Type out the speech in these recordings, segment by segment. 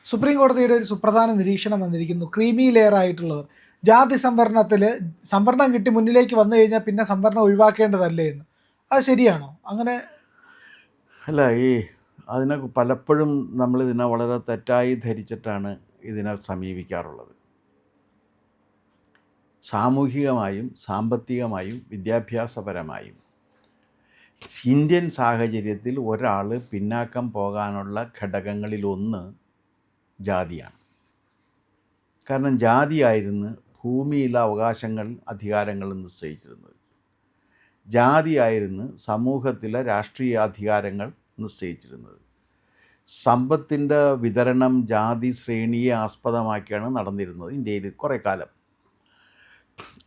Supreme കോടതിയുടെ ഒരു സുപ്രധാന നിരീക്ഷണം വന്നിരിക്കുന്നു. ക്രീമി ലെയർ ആയിട്ടുള്ളവർ ജാതി സംവരണത്തിൽ സംവരണം കിട്ടി മുന്നിലേക്ക് വന്നു കഴിഞ്ഞാൽ പിന്നെ സംവരണം ഒഴിവാക്കേണ്ടതല്ലേ എന്ന്. അത് ശരിയാണോ? അങ്ങനെ അല്ല, അതിനെ പലപ്പോഴും നമ്മളിതിനെ വളരെ തെറ്റായി ധരിച്ചിട്ടാണ് ഇതിനെ സമീപിക്കാറുള്ളത്. സാമൂഹികമായും സാമ്പത്തികമായും വിദ്യാഭ്യാസപരമായും ഇന്ത്യൻ സാഹചര്യത്തിൽ ഒരാൾ പിന്നാക്കം പോകാനുള്ള ഘടകങ്ങളിലൊന്ന് ജാതിയാണ്. കാരണം ജാതിയായിരുന്നു ഭൂമിയിലെ അവകാശങ്ങൾ, അധികാരങ്ങൾ നിശ്ചയിച്ചിരുന്നത്. ജാതിയായിരുന്നു സമൂഹത്തിലെ രാഷ്ട്രീയാധികാരങ്ങൾ നിശ്ചയിച്ചിരുന്നത്. സമ്പത്തിൻ്റെ വിതരണം ജാതി ശ്രേണിയെ ആസ്പദമാക്കിയാണ് നടന്നിരുന്നത് ഇന്ത്യയിൽ കുറേ കാലം.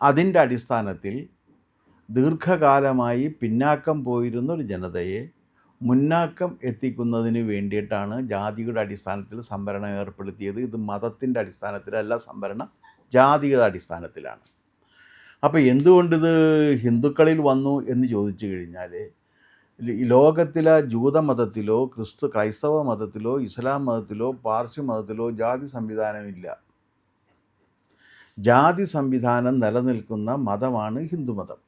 അതിൻ്റെ അടിസ്ഥാനത്തിൽ ദീർഘകാലമായി പിന്നാക്കം പോയിരുന്ന ഒരു ജനതയെ മുന്നാക്കം എത്തിക്കുന്നതിന് വേണ്ടിയിട്ടാണ് ജാതിയുടെ അടിസ്ഥാനത്തിൽ സംവരണം ഏർപ്പെടുത്തിയത്. ഇത് മതത്തിൻ്റെ അടിസ്ഥാനത്തിലല്ല, സംവരണം ജാതിയുടെ അടിസ്ഥാനത്തിലാണ്. അപ്പോൾ എന്തുകൊണ്ടിത് ഹിന്ദുക്കളിൽ വന്നു എന്ന് ചോദിച്ചു കഴിഞ്ഞാൽ, ലോകത്തിലെ ജൂതമതത്തിലോ ക്രൈസ്തവ മതത്തിലോ ഇസ്ലാം മതത്തിലോ പാർസി മതത്തിലോ ജാതി സംവിധാനമില്ല. ജാതി സംവിധാനം നിലനിൽക്കുന്ന മതമാണ് ഹിന്ദുമതം.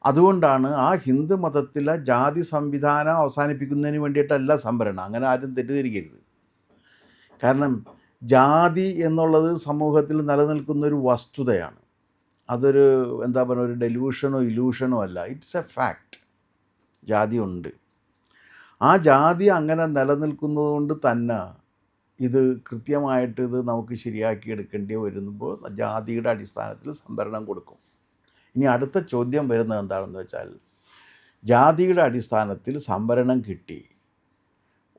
അതുകൊണ്ടാണ് ആ ഹിന്ദു മതത്തിലെ ജാതി സംവിധാനം അവസാനിപ്പിക്കുന്നതിന് വേണ്ടിയിട്ടല്ല സംവരണം. അങ്ങനെ ആരും തെറ്റിദ്ധരിക്കരുത്. കാരണം ജാതി എന്നുള്ളത് സമൂഹത്തിൽ നിലനിൽക്കുന്നൊരു വസ്തുതയാണ്. അതൊരു എന്താ പറയുക, ഒരു ഡെലൂഷനോ ഇലൂഷനോ അല്ല. It's A fact. ജാതി ഉണ്ട്. ആ ജാതി അങ്ങനെ നിലനിൽക്കുന്നത് കൊണ്ട് തന്നെ ഇത് കൃത്യമായിട്ട് ഇത് നമുക്ക് ശരിയാക്കി എടുക്കേണ്ടി വരുമ്പോൾ ജാതിയുടെ അടിസ്ഥാനത്തിൽ സംവരണം കൊടുക്കും. ഇനി അടുത്ത ചോദ്യം വരുന്നത് എന്താണെന്ന് വെച്ചാൽ, ജാതിയുടെ അടിസ്ഥാനത്തിൽ സംവരണം കിട്ടി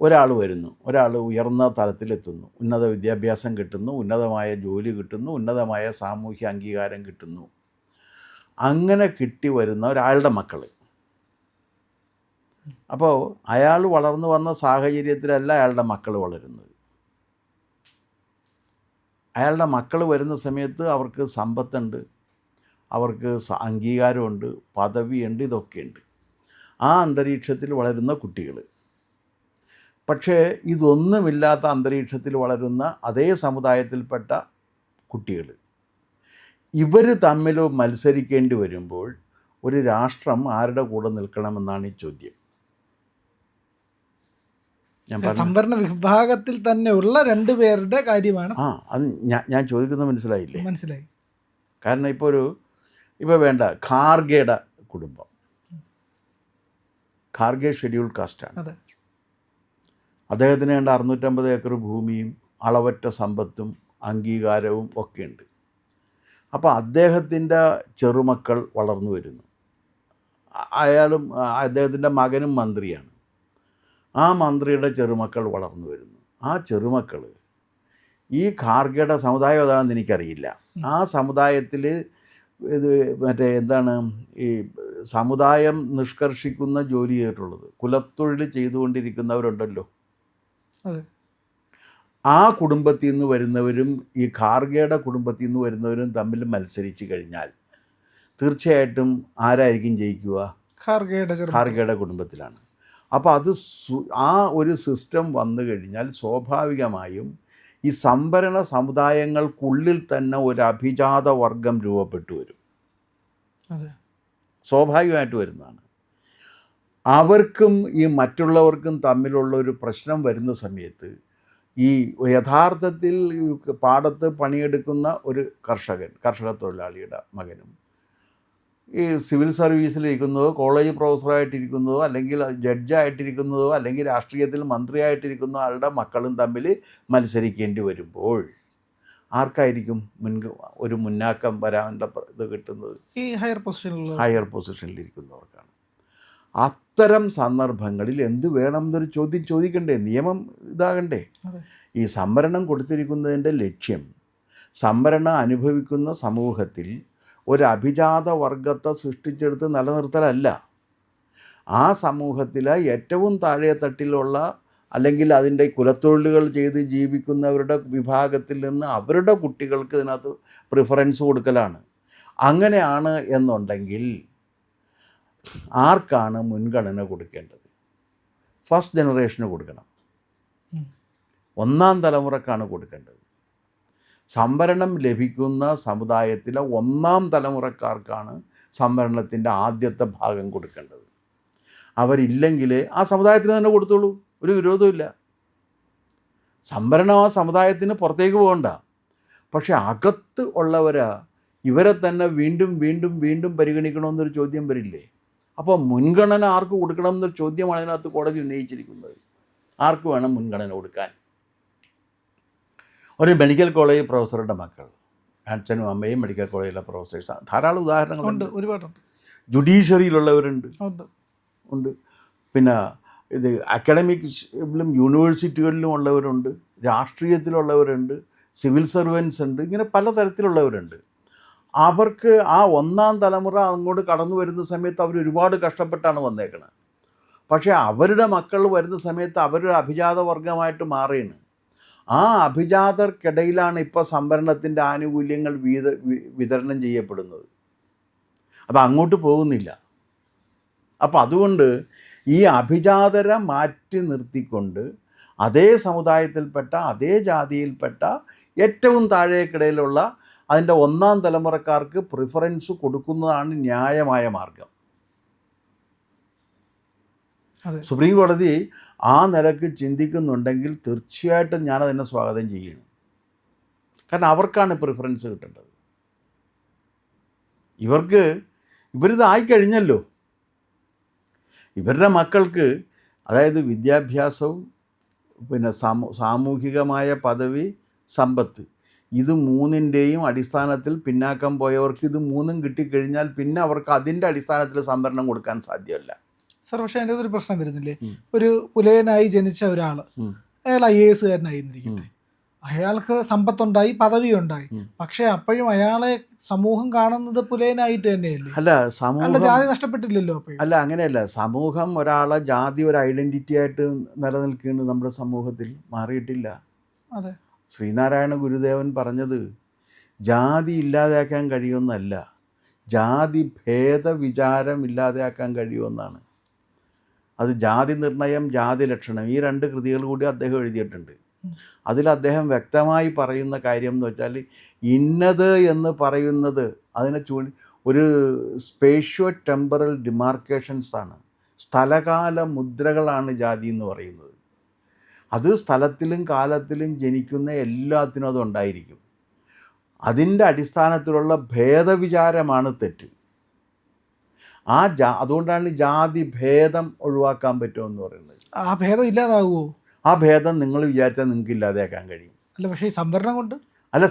ഒരാൾ വരുന്നു, ഒരാൾ ഉയർന്ന തലത്തിലെത്തുന്നു, ഉന്നത വിദ്യാഭ്യാസം കിട്ടുന്നു, ഉന്നതമായ ജോലി കിട്ടുന്നു, ഉന്നതമായ സാമൂഹ്യ അംഗീകാരം കിട്ടുന്നു. അങ്ങനെ കിട്ടി വരുന്ന ഒരാളുടെ മക്കൾ, അപ്പോൾ അയാൾ വളർന്നു വന്ന സാഹചര്യത്തിലല്ല അയാളുടെ മക്കൾ വളരുന്നത്. അയാളുടെ മക്കൾ വരുന്ന സമയത്ത് അവർക്ക് സമ്പത്തുണ്ട്, അവർക്ക് അംഗീകാരമുണ്ട്, പദവിയുണ്ട്, ഇതൊക്കെയുണ്ട്. ആ അന്തരീക്ഷത്തിൽ വളരുന്ന കുട്ടികൾ. പക്ഷേ ഇതൊന്നുമില്ലാത്ത അന്തരീക്ഷത്തിൽ വളരുന്ന അതേ സമുദായത്തിൽപ്പെട്ട കുട്ടികൾ, ഇവർ തമ്മിൽ മത്സരിക്കേണ്ടി വരുമ്പോൾ ഒരു രാഷ്ട്രം ആരുടെ കൂടെ നിൽക്കണമെന്നാണ് ഈ ചോദ്യം. സംവരണ വിഭാഗത്തിൽ തന്നെ ഉള്ള രണ്ടുപേരുടെ കാര്യമാണ്. അത് ഞാൻ ചോദിക്കുന്നത് മനസ്സിലായില്ലേ? മനസ്സിലായി. കാരണം ഇപ്പോൾ വേണ്ട ഖാർഗെയുടെ കുടുംബം, ഖാർഗെ ഷെഡ്യൂൾ കാസ്റ്റാണ്. അദ്ദേഹത്തിന് വേണ്ട 650 ഏക്കർ ഭൂമിയും അളവറ്റ സമ്പത്തും അംഗീകാരവും ഒക്കെയുണ്ട്. അപ്പോൾ അദ്ദേഹത്തിൻ്റെ ചെറുമക്കൾ വളർന്നു വരുന്നു. അദ്ദേഹത്തിൻ്റെ മകനും മന്ത്രിയാണ്. ആ മന്ത്രിയുടെ ചെറുമക്കൾ വളർന്നു വരുന്നു. ആ ചെറുമക്കൾ ഈ ഖാർഗെയുടെ സമുദായം ഏതാണെന്ന് എനിക്കറിയില്ല. ആ സമുദായത്തിൽ ഇത് ഈ സമുദായം നിഷ്കർഷിക്കുന്ന ജോലി ചെയ്തിട്ടുള്ളത്, കുലത്തൊഴിൽ ചെയ്തുകൊണ്ടിരിക്കുന്നവരുണ്ടല്ലോ, ആ കുടുംബത്തിൽ നിന്ന് വരുന്നവരും ഈ ഖാർഗെയുടെ കുടുംബത്തിൽ നിന്ന് വരുന്നവരും തമ്മിൽ മത്സരിച്ച് കഴിഞ്ഞാൽ തീർച്ചയായിട്ടും ആരായിരിക്കും ജയിക്കുക? ഖാർഗെയുടെ കുടുംബത്തിലാണ്. അപ്പോൾ ആ ഒരു സിസ്റ്റം വന്നു കഴിഞ്ഞാൽ സ്വാഭാവികമായും ഈ സംവരണ സമുദായങ്ങൾക്കുള്ളിൽ തന്നെ ഒരു അഭിജാത വർഗം രൂപപ്പെട്ടു വരും. സ്വാഭാവികമായിട്ട് വരുന്നതാണ്. അവർക്കും ഈ മറ്റുള്ളവർക്കും തമ്മിലുള്ള ഒരു പ്രശ്നം വരുന്ന സമയത്ത് ഈ യഥാർത്ഥത്തിൽ പാടത്ത് പണിയെടുക്കുന്ന ഒരു കർഷക തൊഴിലാളിയുടെ മകനും ഈ സിവിൽ സർവീസിലിരിക്കുന്നതോ കോളേജ് പ്രൊഫസറായിട്ടിരിക്കുന്നതോ അല്ലെങ്കിൽ ജഡ്ജായിട്ടിരിക്കുന്നതോ അല്ലെങ്കിൽ രാഷ്ട്രീയത്തിൽ മന്ത്രിയായിട്ടിരിക്കുന്ന ആളുടെ മക്കളും തമ്മിൽ മത്സരിക്കേണ്ടി വരുമ്പോൾ ആർക്കായിരിക്കും ഒരു മുന്നാക്കം വരാനുള്ള ഇത് കിട്ടുന്നത്? ഈ ഹയർ പൊസിഷനിലിരിക്കുന്നവർക്കാണ്. അത്തരം സന്ദർഭങ്ങളിൽ എന്ത് വേണം എന്നൊരു ചോദ്യം ചോദിക്കണ്ടേ? നിയമം ഇതാകണ്ടേ? ഈ സംവരണം കൊടുത്തിരിക്കുന്നതിൻ്റെ ലക്ഷ്യം സംവരണം അനുഭവിക്കുന്ന സമൂഹത്തിൽ ഒരു അഭിജാത വർഗത്തെ സൃഷ്ടിച്ചെടുത്ത് നിലനിർത്തലല്ല. ആ സമൂഹത്തിലെ ഏറ്റവും താഴെ തട്ടിലുള്ള അല്ലെങ്കിൽ അതിൻ്റെ കുലത്തൊഴിലുകൾ ചെയ്ത് ജീവിക്കുന്നവരുടെ വിഭാഗത്തിൽ നിന്ന് അവരുടെ കുട്ടികൾക്ക് ഇതിനകത്ത് പ്രിഫറൻസ് കൊടുക്കലാണ്. അങ്ങനെയാണ് എന്നുണ്ടെങ്കിൽ ആർക്കാണ് മുൻഗണന കൊടുക്കേണ്ടത്? ഫസ്റ്റ് ജനറേഷന് കൊടുക്കണം. ഒന്നാം തലമുറക്കാണ് കൊടുക്കേണ്ടത്. സംവരണം ലഭിക്കുന്ന സമുദായത്തിലെ ഒന്നാം തലമുറക്കാർക്കാണ് സംവരണത്തിൻ്റെ ആദ്യത്തെ ഭാഗം കൊടുക്കേണ്ടത്. അവരില്ലെങ്കിൽ ആ സമുദായത്തിന് തന്നെ കൊടുത്തോളൂ, ഒരു വിരോധമില്ല. സംവരണം ആ സമുദായത്തിന് പുറത്തേക്ക് പോകണ്ട. പക്ഷെ അകത്ത് ഉള്ളവരാ ഇവരെ തന്നെ വീണ്ടും വീണ്ടും വീണ്ടും പരിഗണിക്കണമെന്നൊരു ചോദ്യം വരില്ലേ? അപ്പോൾ മുൻഗണന ആർക്ക് കൊടുക്കണം എന്നൊരു ചോദ്യമാണ് അതിനകത്ത് കോടതി ഉന്നയിച്ചിരിക്കുന്നത്. ആർക്ക് വേണം മുൻഗണന കൊടുക്കാൻ? ഒരു മെഡിക്കൽ കോളേജ് പ്രൊഫസറുടെ മക്കൾ, അച്ഛനും അമ്മയും മെഡിക്കൽ കോളേജിലെ പ്രൊഫസേഴ്സ്, ധാരാളം ഉദാഹരണങ്ങളുണ്ട്. ഒരുപാടുണ്ട്. ജുഡീഷ്യറിയിലുള്ളവരുണ്ട്, ഉണ്ട്. പിന്നെ ഇത് അക്കാഡമിക്സിലും യൂണിവേഴ്സിറ്റികളിലും ഉള്ളവരുണ്ട്, രാഷ്ട്രീയത്തിലുള്ളവരുണ്ട്, സിവിൽ സർവൻസ് ഉണ്ട്, ഇങ്ങനെ പലതരത്തിലുള്ളവരുണ്ട്. അവർക്ക് ആ ഒന്നാം തലമുറ അങ്ങോട്ട് കടന്നു വരുന്ന സമയത്ത് അവർ ഒരുപാട് കഷ്ടപ്പെട്ടാണ് വന്നേക്കുന്നത്. പക്ഷേ അവരുടെ മക്കൾ വരുന്ന സമയത്ത് അവരൊരു അഭിജാത വർഗമായിട്ട് മാറിയാണ്. ആ അഭിജാതർക്കിടയിലാണ് ഇപ്പോൾ സംവരണത്തിൻ്റെ ആനുകൂല്യങ്ങൾ വിതരണം ചെയ്യപ്പെടുന്നത്. അത് അങ്ങോട്ട് പോകുന്നില്ല. അപ്പോൾ അതുകൊണ്ട് ഈ അഭിജാതരെ മാറ്റി നിർത്തിക്കൊണ്ട് അതേ സമുദായത്തിൽപ്പെട്ട അതേ ജാതിയിൽപ്പെട്ട ഏറ്റവും താഴേക്കിടയിലുള്ള അതിൻ്റെ ഒന്നാം തലമുറക്കാർക്ക് പ്രിഫറൻസ് കൊടുക്കുന്നതാണ് ന്യായമായ മാർഗം. സുപ്രീം കോടതി ആ നിലക്ക് ചിന്തിക്കുന്നുണ്ടെങ്കിൽ തീർച്ചയായിട്ടും ഞാനതിനെ സ്വാഗതം ചെയ്യണം. കാരണം അവർക്കാണ് പ്രിഫറൻസ് കിട്ടേണ്ടത്. ഇവരിതായിക്കഴിഞ്ഞല്ലോ. ഇവരുടെ മക്കൾക്ക്, അതായത് വിദ്യാഭ്യാസവും പിന്നെ സാമൂഹികമായ പദവി, സമ്പത്ത്, ഇത് മൂന്നിൻ്റെയും അടിസ്ഥാനത്തിൽ പിന്നാക്കം പോയവർക്ക് ഇത് മൂന്നും കിട്ടിക്കഴിഞ്ഞാൽ പിന്നെ അവർക്ക് അതിൻ്റെ അടിസ്ഥാനത്തിൽ സംവരണം കൊടുക്കാൻ സാധ്യമല്ല. സർ, പക്ഷേ അതിൻ്റെ ഒരു പ്രശ്നം വരുന്നില്ലേ? ഒരു പുലയനായി ജനിച്ച ഒരാൾ, അയാൾ IAS കാരനായിരിക്കട്ടെ, അയാൾക്ക് സമ്പത്തുണ്ടായി, പദവി ഉണ്ടായി, പക്ഷെ അപ്പോഴും അയാളെ സമൂഹം കാണുന്നത് പുലയനായിട്ട് തന്നെയല്ലേ? അല്ല, സമൂഹം ജാതി നഷ്ടപ്പെട്ടില്ലല്ലോ അപ്പോഴും. അല്ല, അങ്ങനെയല്ല. സമൂഹം ഒരാളെ ജാതി ഒരു ഐഡൻറ്റിറ്റി ആയിട്ട് നിലനിൽക്കുന്നത് നമ്മുടെ സമൂഹത്തിൽ മാറിയിട്ടില്ല. അതെ, ശ്രീനാരായണ ഗുരുദേവൻ പറഞ്ഞത് ജാതി ഇല്ലാതെയാക്കാൻ കഴിയുമെന്നല്ല, ജാതി ഭേദവിചാരം ഇല്ലാതെയാക്കാൻ കഴിയുമെന്നാണ്. അത് ജാതി നിർണയം, ജാതി ലക്ഷണം, ഈ 2 കൃതികൾ കൂടി അദ്ദേഹം എഴുതിയിട്ടുണ്ട്. അതിൽ അദ്ദേഹം വ്യക്തമായി പറയുന്ന കാര്യം എന്ന് വെച്ചാൽ, ഇന്നത് എന്ന് പറയുന്നത് അതിനെ ഒരു സ്പേഷ്യോ ടെമ്പറൽ ഡിമാർക്കേഷൻസ് ആണ്, സ്ഥലകാല മുദ്രകളാണ് ജാതി എന്ന് പറയുന്നത്. അത് സ്ഥലത്തിലും കാലത്തിലും ജനിക്കുന്ന എല്ലാത്തിനും അതുണ്ടായിരിക്കും. അതിൻ്റെ അടിസ്ഥാനത്തിലുള്ള ഭേദവിചാരമാണ് തെറ്റ്. അതുകൊണ്ടാണ് ജാതി ഭേദം ഒഴിവാക്കാൻ പറ്റുമെന്ന് പറയുന്നത്. ആ ഭേദം ഇല്ലാതാവുമോ? ആ ഭേദം നിങ്ങൾ വിചാരിച്ചാൽ നിങ്ങൾക്ക് ഇല്ലാതെയാക്കാൻ കഴിയും. അല്ല, പക്ഷേ ഈ സംവരണം കൊണ്ട്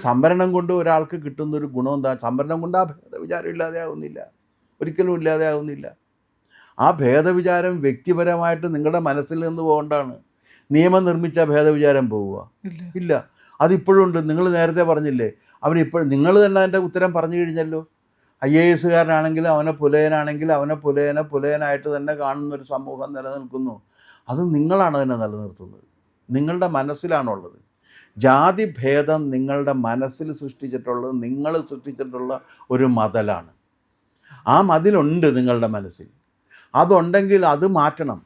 സംവരണം കൊണ്ട് ഒരാൾക്ക് കിട്ടുന്നൊരു ഗുണം എന്താ? സംവരണം കൊണ്ട് ആ ഭേദവിചാരം ഇല്ലാതെയാവുന്നില്ല, ഒരിക്കലും ഇല്ലാതെയാവുന്നില്ല. ആ ഭേദവിചാരം വ്യക്തിപരമായിട്ട് നിങ്ങളുടെ മനസ്സിൽ നിന്ന് പോകേണ്ടതാണ്. നിയമം നിർമ്മിച്ച ഭേദവിചാരം പോവുക ഇല്ല. അതിപ്പോഴും ഉണ്ട്. നിങ്ങൾ നേരത്തെ പറഞ്ഞില്ലേ, നിങ്ങൾ തന്നെ അതിൻ്റെ ഉത്തരം പറഞ്ഞു കഴിഞ്ഞല്ലോ. IAS കാരനാണെങ്കിൽ അവനെ പുലയനാണെങ്കിൽ അവനെ പുലയനായിട്ട് തന്നെ കാണുന്നൊരു സമൂഹം നിലനിൽക്കുന്നു. അത് നിങ്ങളാണ് അതിനെ നിലനിർത്തുന്നത്, നിങ്ങളുടെ മനസ്സിലാണുള്ളത്. ജാതി ഭേദം നിങ്ങളുടെ മനസ്സിൽ സൃഷ്ടിച്ചിട്ടുള്ളത്, നിങ്ങൾ സൃഷ്ടിച്ചിട്ടുള്ള ഒരു മതിലാണ്. ആ മതിലുണ്ട് നിങ്ങളുടെ മനസ്സിൽ. അതുണ്ടെങ്കിൽ അത് മാറ്റണം.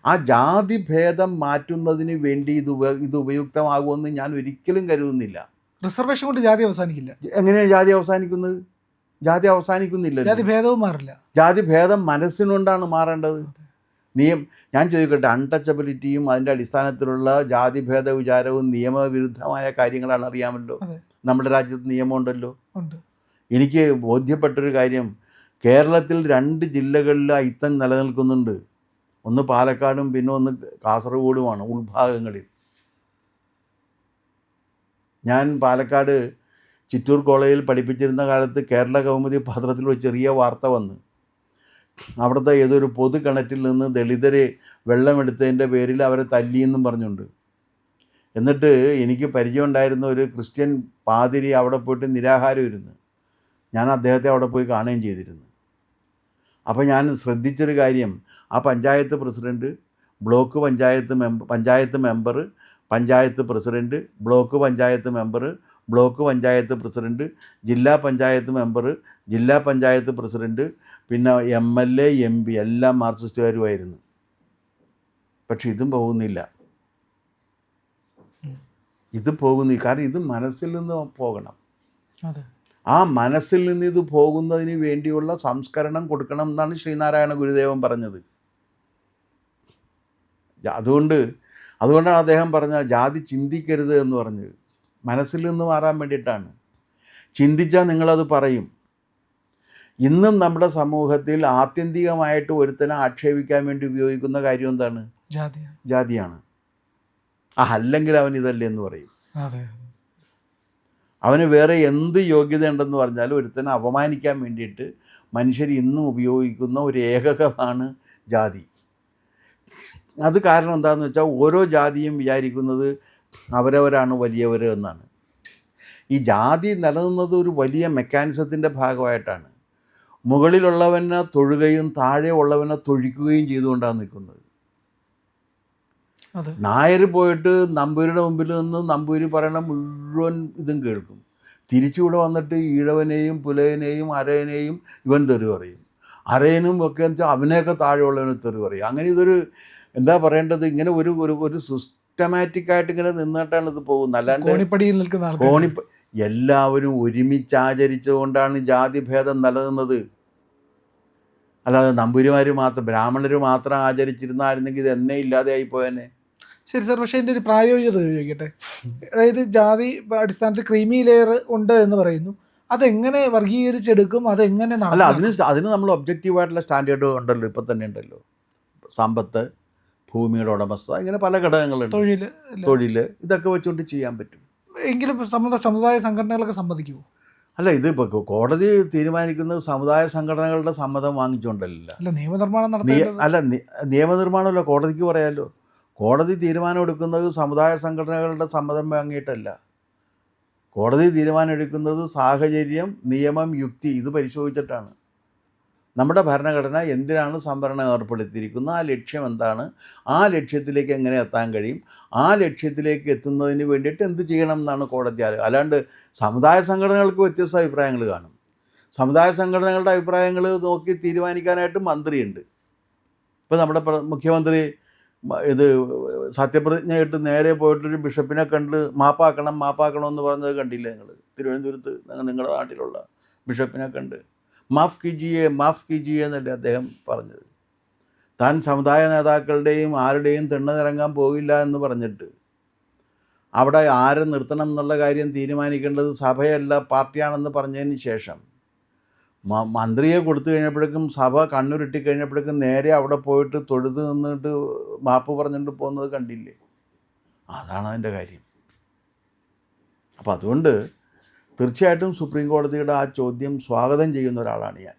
ആ ജാതി ഭേദം മാറ്റുന്നതിന് വേണ്ടി ഇത് ഉപയുക്തമാകുമെന്ന് ഞാൻ ഒരിക്കലും കരുതുന്നില്ല. റിസർവേഷൻ കൊണ്ട് ജാതി അവസാനിക്കില്ല. എങ്ങനെയാണ് ജാതി അവസാനിക്കുന്നത്? ജാതി അവസാനിക്കുന്നില്ല. ജാതി ഭേദവും മാറില്ല. ജാതി ഭേദം മനസ്സിനുകൊണ്ടാണ് മാറേണ്ടത്. ഞാൻ ചോദിക്കട്ടെ, അൺടച്ചബിലിറ്റിയും അതിൻ്റെ അടിസ്ഥാനത്തിലുള്ള ജാതിഭേദ വിചാരവും നിയമവിരുദ്ധമായ കാര്യങ്ങളാണ്, അറിയാമല്ലോ. നമ്മുടെ രാജ്യത്ത് നിയമമുണ്ടല്ലോ. എനിക്ക് ബോധ്യപ്പെട്ടൊരു കാര്യം, കേരളത്തിൽ 2 ജില്ലകളിൽ അയിത്തം നിലനിൽക്കുന്നുണ്ട്. ഒന്ന് പാലക്കാടും പിന്നെ ഒന്ന് കാസർഗോഡുമാണ്, ഉൾഭാഗങ്ങളിൽ. ഞാൻ പാലക്കാട് ചിറ്റൂർ കോളേജിൽ പഠിപ്പിച്ചിരുന്ന കാലത്ത് കേരള കൗമുദി പത്രത്തിൽ ഒരു ചെറിയ വാർത്ത വന്ന്, അവിടുത്തെ ഏതൊരു പൊതു കിണറ്റിൽ നിന്ന് ദളിതരെ വെള്ളമെടുത്തതിൻ്റെ പേരിൽ അവരെ തല്ലിയെന്നും പറഞ്ഞുണ്ട്. എന്നിട്ട് എനിക്ക് പരിചയമുണ്ടായിരുന്ന ഒരു ക്രിസ്ത്യൻ പാതിരി അവിടെ പോയിട്ട് നിരാഹാരം ഇരുന്ന്, ഞാൻ അദ്ദേഹത്തെ അവിടെ പോയി കാണുകയും ചെയ്തിരുന്നു. അപ്പോൾ ഞാൻ ശ്രദ്ധിച്ചൊരു കാര്യം, ആ panchayat president, block panchayat member, panchayat president, block panchayat member, block panchayat president, ജില്ലാ പഞ്ചായത്ത് മെമ്പർ, ജില്ലാ പഞ്ചായത്ത് പ്രസിഡൻറ്റ്, പിന്നെ MLA MP എല്ലാം മാർക്സിസ്റ്റുകാരുമായിരുന്നു. പക്ഷെ ഇതും പോകുന്നില്ല. ഇത് പോകുന്നു. കാരണം ഇത് മനസ്സിൽ നിന്ന് പോകണം. അതെ. ആ മനസ്സിൽ നിന്ന് ഇത് പോകുന്നതിന് വേണ്ടിയുള്ള സംസ്കരണം കൊടുക്കണം എന്നാണ് ശ്രീനാരായണ ഗുരുദേവൻ പറഞ്ഞത്. അതുകൊണ്ടാണ് അദ്ദേഹം പറഞ്ഞ ജാതി ചിന്തിക്കരുത് എന്ന് പറഞ്ഞത്. മനസ്സിൽ നിന്ന് മാറാൻ വേണ്ടിയിട്ടാണ്. ചിന്തിച്ചാൽ നിങ്ങളത് പറയും. ഇന്നും നമ്മുടെ സമൂഹത്തിൽ ആത്യന്തികമായിട്ട് ഒരുത്തനെ ആക്ഷേപിക്കാൻ വേണ്ടി ഉപയോഗിക്കുന്ന കാര്യം എന്താണ്? ജാതിയാണ്. അല്ലെങ്കിൽ അവൻ ഇതല്ലേ എന്ന് പറയും. അവന് വേറെ എന്ത് യോഗ്യത ഉണ്ടെന്ന് പറഞ്ഞാലും ഒരുത്തനെ അപമാനിക്കാൻ വേണ്ടിയിട്ട് മനുഷ്യർ ഇന്നും ഉപയോഗിക്കുന്ന ഒരു ഏകകമാണ് ജാതി. അത് കാരണം എന്താണെന്ന് വെച്ചാൽ ഓരോ ജാതിയും വിചാരിക്കുന്നത് അവരവരാണ് വലിയവർ എന്നാണ്. ഈ ജാതി നിലനിന്നത് ഒരു വലിയ മെക്കാനിസത്തിൻ്റെ ഭാഗമായിട്ടാണ്. മുകളിലുള്ളവനെ തൊഴുകയും താഴെ ഉള്ളവനെ തൊഴിക്കുകയും ചെയ്തുകൊണ്ടാണ് നിൽക്കുന്നത്. നായർ പോയിട്ട് നമ്പൂരിയുടെ മുമ്പിൽ നിന്ന് നമ്പൂരി പറയണ മുഴുവൻ ഇതും കേൾക്കും. തിരിച്ചുകൂടെ വന്നിട്ട് ഈഴവനെയും പുലയനെയും അരയനെയും ഇവൻ തെറി പറയും. അരയനും ഒക്കെ എന്ന് വെച്ചാൽ അവനെയൊക്കെ താഴെയുള്ളവന് തെറി പറയും. അങ്ങനെ ഇതൊരു എന്താ പറയേണ്ടത്, ഇങ്ങനെ ഒരു സിസ്റ്റമാറ്റിക്കായിട്ട് ഇങ്ങനെ നിന്നിട്ടാണ് ഇത് പോകുന്നത്. അല്ലാണ്ട് എല്ലാവരും ഒരുമിച്ച് ആചരിച്ചുകൊണ്ടാണ് ജാതിഭേദം നിലനിന്നത്. അല്ലാതെ നമ്പൂരിമാർ മാത്രം ബ്രാഹ്മണർ മാത്രം ആചരിച്ചിരുന്നായിരുന്നെങ്കിൽ ഇത് എന്നേ ഇല്ലാതെ ആയിപ്പോയനെ. ശരി സാർ, പക്ഷേ എൻ്റെ ഒരു പ്രായോഗികത ചോദിക്കട്ടെ. അതായത് ജാതി അടിസ്ഥാനത്തിൽ ക്രീമി ലെയർ ഉണ്ട് എന്ന് പറയുന്നു. അതെങ്ങനെ വർഗീകരിച്ചെടുക്കും? അതെങ്ങനെ? അല്ല, അതിന് നമ്മൾ ഒബ്ജക്റ്റീവായിട്ടുള്ള സ്റ്റാൻഡേർഡ് ഉണ്ടല്ലോ, ഇപ്പം തന്നെ ഉണ്ടല്ലോ. സമ്പത്ത്, ഭൂമിയുടെ ഉടമസ്ഥ, ഇങ്ങനെ പല ഘടകങ്ങളുണ്ട്. തൊഴിൽ, ഇതൊക്കെ വെച്ചുകൊണ്ട് ചെയ്യാൻ പറ്റും. എങ്കിലും സമുദായ സംഘടനകളൊക്കെ സമ്മതിക്കുമോ? അല്ല, ഇത് ഇപ്പോൾ കോടതി തീരുമാനിക്കുന്നത് സമുദായ സംഘടനകളുടെ സമ്മതം വാങ്ങിച്ചുകൊണ്ടല്ല. നിയമനിർമ്മാണമല്ല, കോടതിക്ക് പറയാമല്ലോ. കോടതി തീരുമാനം എടുക്കുന്നത് സമുദായ സംഘടനകളുടെ സമ്മതം വാങ്ങിയിട്ടല്ല. കോടതി തീരുമാനം എടുക്കുന്നത് സാഹചര്യം, നിയമം, യുക്തി ഇത് പരിശോധിച്ചിട്ടാണ്. നമ്മുടെ ഭരണഘടന എന്തിനാണ് സംവരണം ഏർപ്പെടുത്തിയിരിക്കുന്നത്, ആ ലക്ഷ്യം എന്താണ്, ആ ലക്ഷ്യത്തിലേക്ക് എങ്ങനെ എത്താൻ കഴിയും, ആ ലക്ഷ്യത്തിലേക്ക് എത്തുന്നതിന് വേണ്ടിയിട്ട് എന്ത് ചെയ്യണം എന്നാണ് കോടതി. അല്ലാണ്ട് സമുദായ സംഘടനകൾക്ക് വ്യത്യസ്ത അഭിപ്രായങ്ങൾ കാണും. സമുദായ സംഘടനകളുടെ അഭിപ്രായങ്ങൾ നോക്കി തീരുമാനിക്കാനായിട്ട് മന്ത്രിയുണ്ട്. ഇപ്പോൾ നമ്മുടെ മുഖ്യമന്ത്രി ഇത് സത്യപ്രതിജ്ഞയായിട്ട് നേരെ പോയിട്ടൊരു ബിഷപ്പിനെ കണ്ട് മാപ്പാക്കണമെന്ന് പറഞ്ഞത് കണ്ടില്ലേ നിങ്ങൾ? തിരുവനന്തപുരത്ത് നിങ്ങളുടെ നാട്ടിലുള്ള ബിഷപ്പിനെ കണ്ട് മാഫ് കീജിയെ എന്നല്ലേ അദ്ദേഹം പറഞ്ഞത്. താൻ സമുദായ നേതാക്കളുടെയും ആരുടെയും തിണ്ണനിറങ്ങാൻ പോകില്ല എന്ന് പറഞ്ഞിട്ട് അവിടെ ആരെ നിർത്തണം എന്നുള്ള കാര്യം തീരുമാനിക്കേണ്ടത് സഭയല്ല പാർട്ടിയാണെന്ന് പറഞ്ഞതിന് ശേഷം മന്ത്രിയെ കൊടുത്തു കഴിഞ്ഞപ്പോഴേക്കും സഭ കണ്ണുരുട്ടി കഴിഞ്ഞപ്പോഴേക്കും നേരെ അവിടെ പോയിട്ട് തൊഴുത് നിന്നിട്ട് മാപ്പ് പറഞ്ഞിട്ട് പോകുന്നത് കണ്ടില്ലേ? അതാണ് അതിൻ്റെ കാര്യം. അപ്പോൾ അതുകൊണ്ട് തീർച്ചയായിട്ടും സുപ്രീം കോടതിയുടെ ആ ചോദ്യം സ്വാഗതം ചെയ്യുന്ന ഒരാളാണ് ഞാൻ.